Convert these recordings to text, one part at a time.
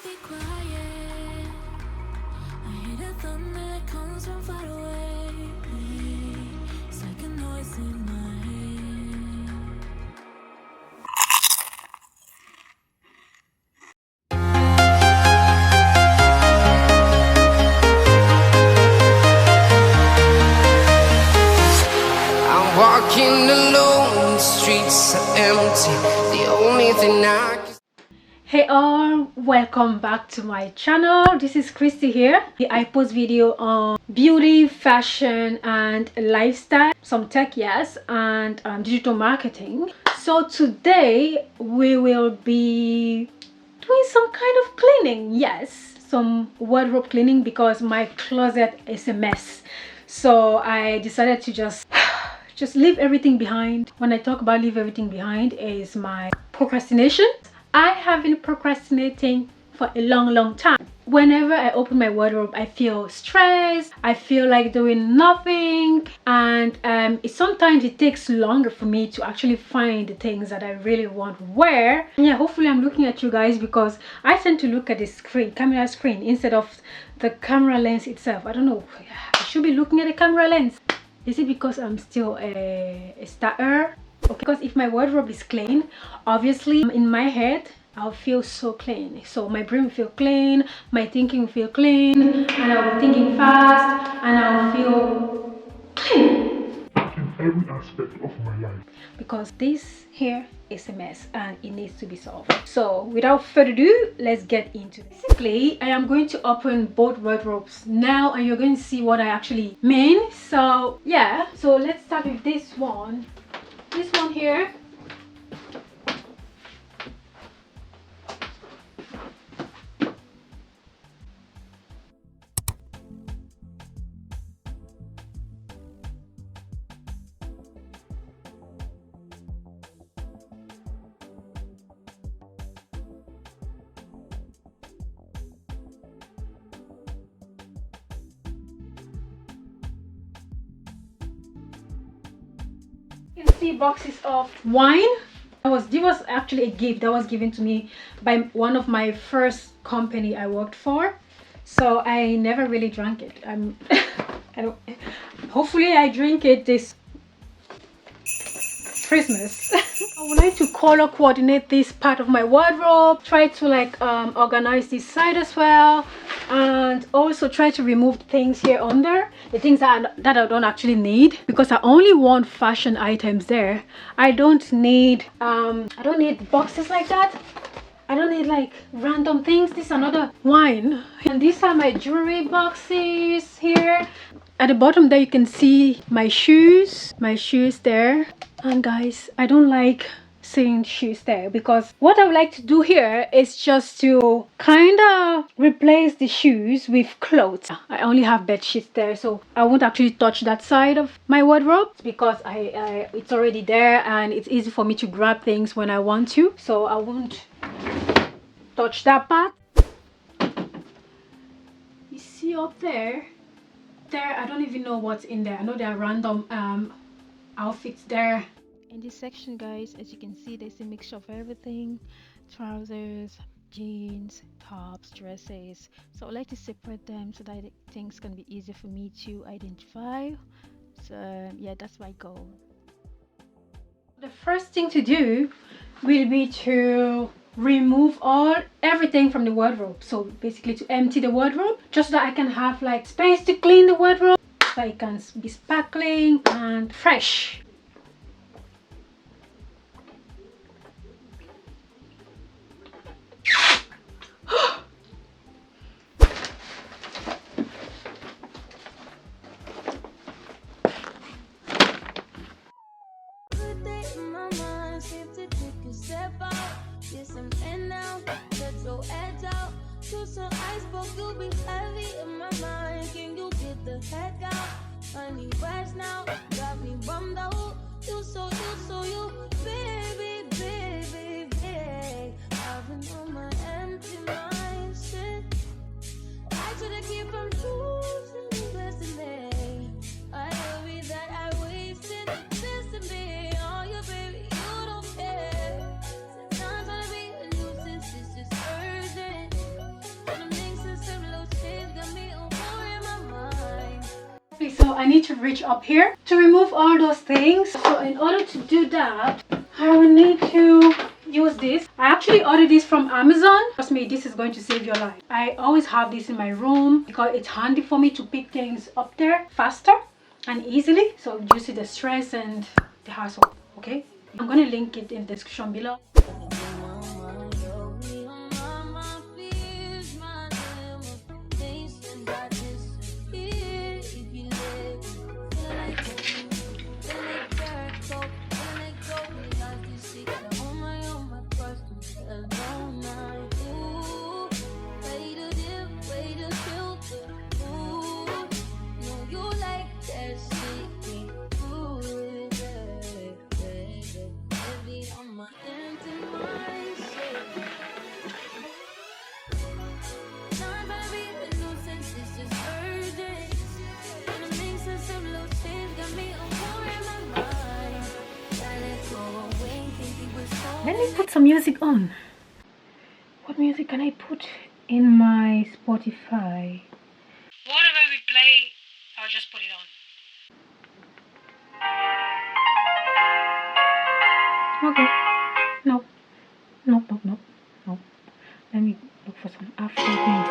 Be quiet. I hear the thunder that comes from far away. It's like a noise in my head. I'm walking alone, the streets are empty. The only thing I can... Hey all, welcome back to my channel. This is Christy here. I post video on beauty, fashion and lifestyle, some tech, yes, and digital marketing. So today we will be doing some kind of cleaning, yes, some wardrobe cleaning because my closet is a mess. So I decided to just leave everything behind. When I talk about leave everything behind, is my procrastination. I have been procrastinating for a long time. Whenever I open my wardrobe, I feel stressed, I feel like doing nothing, and sometimes it takes longer for me to actually find the things that I really want to wear. And yeah, hopefully I'm looking at you guys because I tend to look at the screen, camera screen, instead of the camera lens itself. I don't know, I should be looking at the camera lens. Is it because I'm still a starter? Okay, because if my wardrobe is clean, obviously in my head I'll feel so clean. So my brain will feel clean, my thinking will feel clean, and I'll be thinking fast, and I'll feel clean in every aspect of my life. because this here is a mess and it needs to be solved. So without further ado, let's get into it. Basically, I am going to open both wardrobes now and you're going to see what I actually mean. So yeah, so let's start with this one. This one here. You can see boxes of wine. This was actually a gift that was given to me by one of my first company I worked for. So I never really drank it. I don't. Hopefully I drink it this Christmas. I would like to color coordinate this part of my wardrobe. Try to like organize this side as well, and also try to remove things here under, the things that I don't actually need, because I only want fashion items there. I don't need boxes like that. I don't need like random things. This is another wine, and these are my jewelry boxes here. At the bottom there you can see my shoes there. And guys, I don't like seeing shoes there because what I would like to do here is just to kind of replace the shoes with clothes. I only have bed sheets there, so I won't actually touch that side of my wardrobe because it's already there and it's easy for me to grab things when I want to, so I won't touch that part. You see up there, I don't even know what's in there. I know there are random outfits there. In this section, guys, as you can see, there's a mixture of everything: trousers, jeans, tops, dresses. So I like to separate them so that things can be easier for me to identify. So yeah, that's my goal. The first thing to do will be to remove everything from the wardrobe. So basically to empty the wardrobe, just so that I can have like space to clean the wardrobe, so it can be sparkling and fresh. So I spoke, you be heavy in my mind. Can you get the heck out? I need rest now. Got me bummed out. You baby, baby, baby. I've been on my empty mind. Shit. I should've keep from choosing destiny. I worry that I wasted this to be. Oh, you baby, you don't care. Sometimes I be a nuisance, it's just urgent. I need to reach up here to remove all those things. So in order to do that, I will need to use this. I actually ordered this from Amazon. Trust me, this is going to save your life. I always have this in my room because it's handy for me to pick things up there faster and easily, so it reduces the stress and the hassle. Okay, I'm gonna link it in the description below. Let me put some music on. What music can I put in my Spotify? Whatever we play, I'll just put it on. Okay. No. Let me look for some Afro thing.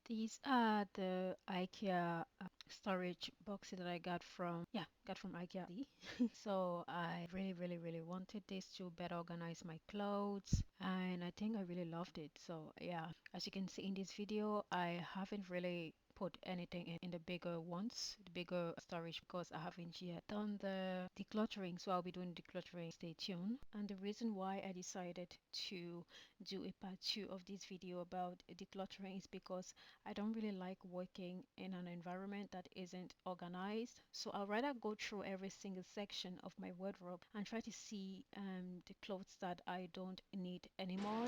These are the IKEA storage boxes that I got from IKEA. So I really wanted this to better organize my clothes, and I think I really loved it. So yeah, as you can see in this video, I haven't really put anything in the bigger ones, the bigger storage, because I haven't yet done the decluttering. So I'll be doing decluttering. Stay tuned. And the reason why I decided to do a part 2 of this video about decluttering is because I don't really like working in an environment that isn't organized. So I'd rather go through every single section of my wardrobe and try to see the clothes that I don't need anymore.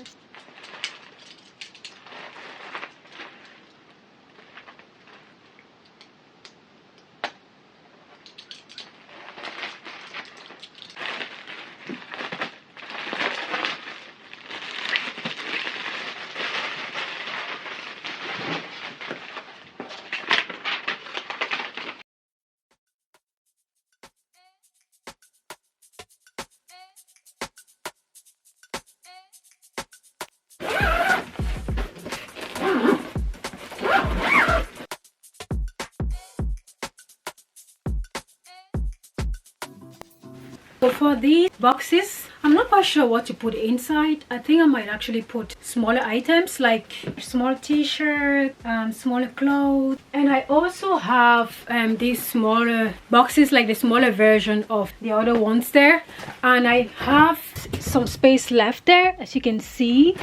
So for these boxes, I'm not quite sure what to put inside. I think I might actually put smaller items like small t-shirt, smaller clothes. And I also have these smaller boxes, like the smaller version of the other ones there. And I have some space left there, as you can see.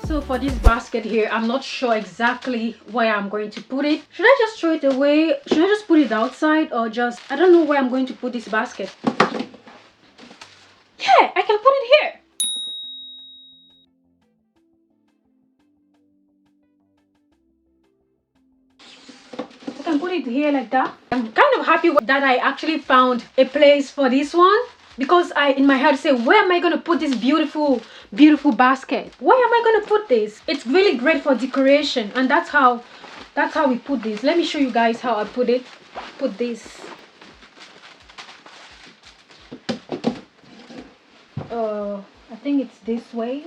So for this basket here, I'm not sure exactly where I'm going to put it. Should I just throw it away? Should I just put it outside, or just, I don't know where I'm going to put this basket. Yeah, I can put it here. I can put it here like that. I'm kind of happy that I actually found a place for this one, because I in my head say, where am I going to put this beautiful basket? Where am I going to put this? It's really great for decoration, and that's how we put this. Let me show you guys how I put this. I think it's this way.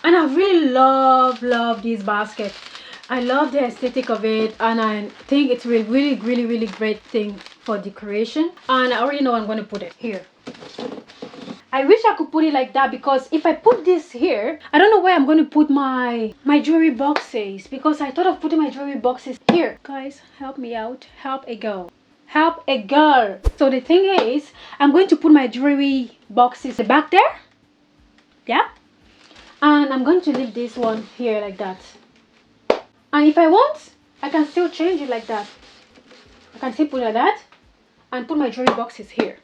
And I really love this basket. I love the aesthetic of it, and I think it's really great thing for decoration. And I already know I'm going to put it here. I wish I could put it like that, because if I put this here, I don't know where I'm going to put my jewelry boxes, because I thought of putting my jewelry boxes here. Guys, help me out. Help a girl. Help a girl. So the thing is, I'm going to put my jewelry boxes back there. Yeah. And I'm going to leave this one here like that. And if I want, I can still change it like that. I can still put it like that and put my jewelry boxes here.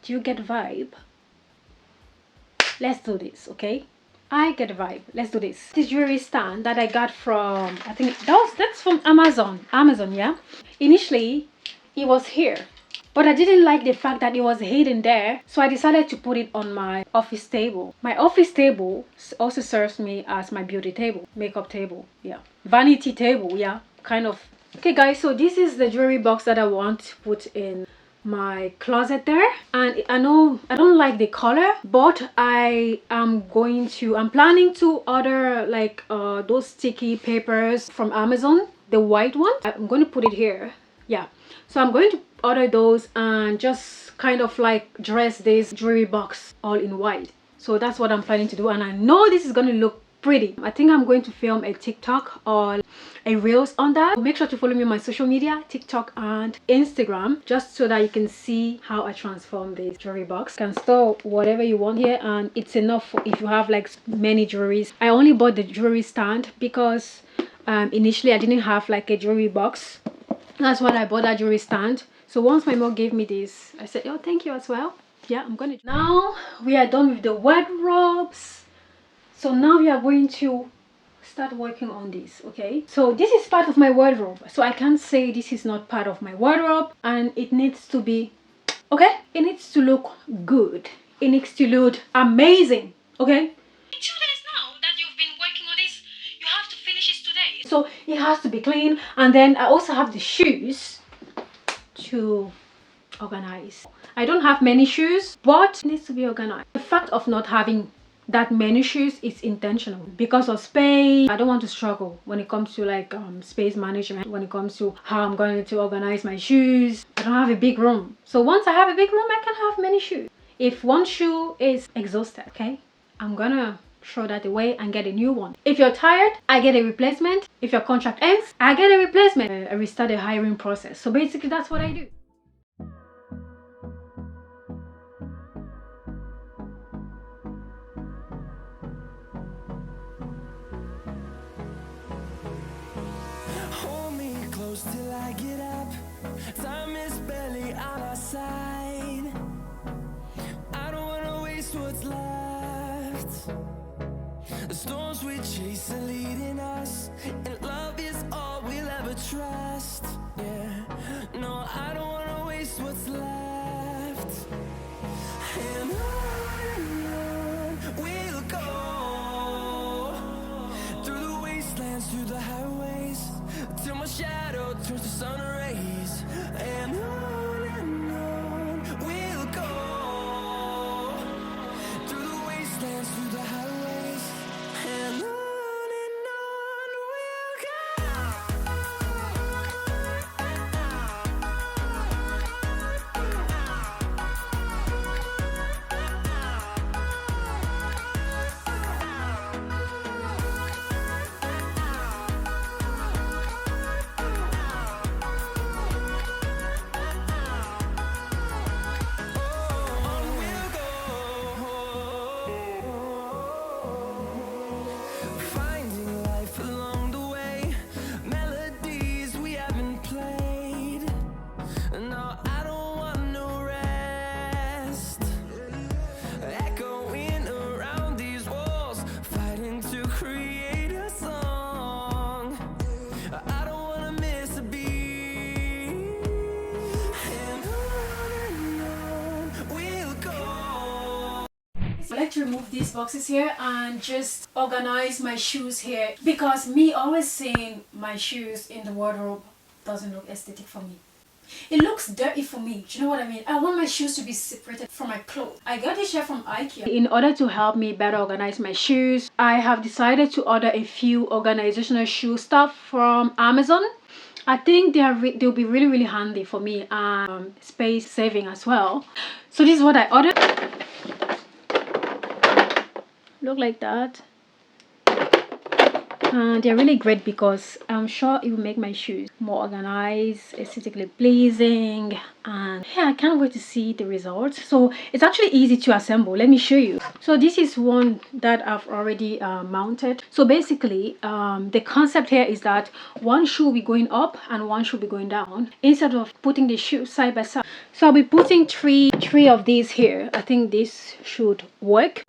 Do you get the vibe? Let's do this, okay? I get the vibe. Let's do this. This jewelry stand that I got from, I think that's from Amazon. Yeah. Initially, it was here, but I didn't like the fact that it was hidden there, so I decided to put it on my office table. My office table also serves me as my beauty table, makeup table, yeah, vanity table, yeah, kind of. Okay guys, so this is the jewelry box that I want to put in my closet there. And I know I don't like the color, but I'm planning to order like those sticky papers from Amazon, the white one. I'm going to put it here, yeah. So I'm going to order those and just kind of like dress this jewelry box all in white. So that's what I'm planning to do, and I know this is going to look pretty. I think I'm going to film a TikTok or a reels on that. Make sure to follow me on my social media, TikTok and Instagram, just so that you can see how I transform this jewelry box. You can store whatever you want here, and it's enough for if you have like many jewelries. I only bought the jewelry stand because initially I didn't have like a jewelry box. That's why I bought that jewelry stand. So once my mom gave me this, I said, oh, thank you as well. Yeah, I'm gonna. Now we are done with the wardrobes. So now we are going to start working on this, okay? So this is part of my wardrobe. So I can't say this is not part of my wardrobe, and it needs to be, okay? It needs to look good. It needs to look amazing, okay? 2 days now that you've been working on this, you have to finish it today. So it has to be clean, and then I also have the shoes to organize. I don't have many shoes, but it needs to be organized. The fact of not having that many shoes is intentional because of space. I don't want to struggle when it comes to like space management, when it comes to how I'm going to organize my shoes. I don't have a big room, so once I have a big room, I can have many shoes. If one shoe is exhausted, okay, I'm gonna throw that away and get a new one. If you're tired, I get a replacement. If your contract ends, I get a replacement. I restart the hiring process. So basically that's what I do. Till I get up, time is barely on our side. I don't wanna waste what's left. The storms we chase are leading us, and love is all we'll ever trust. Yeah, no, I don't wanna waste what's left. And on we'll go, through the wastelands, through the highways, till my shadow turns to sun rays. And on we'll go, through the wastelands, through the highways, and on we'll go. decided to remove these boxes here and just organize my shoes here, because me always seeing my shoes in the wardrobe doesn't look aesthetic for me. It looks dirty for me. Do you know what I mean? I want my shoes to be separated from my clothes. I got this shirt from IKEA. In order to help me better organize my shoes, I have decided to order a few organizational shoe stuff from Amazon. I think they'll be really handy for me, space saving as well. So this is what I ordered. Look like that. And they're really great because I'm sure it will make my shoes more organized, aesthetically pleasing, and yeah, I can't wait to see the results. So it's actually easy to assemble. Let me show you. So this is one that I've already mounted. So basically the concept here is that one shoe will be going up and one shoe will be going down, instead of putting the shoes side by side. So I'll be putting three of these here. I think this should work.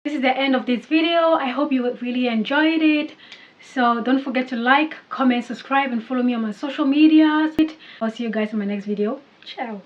This is the end of this video. I hope you really enjoyed it. So don't forget to like, comment, subscribe, and follow me on my social media. I'll see you guys in my next video. Ciao.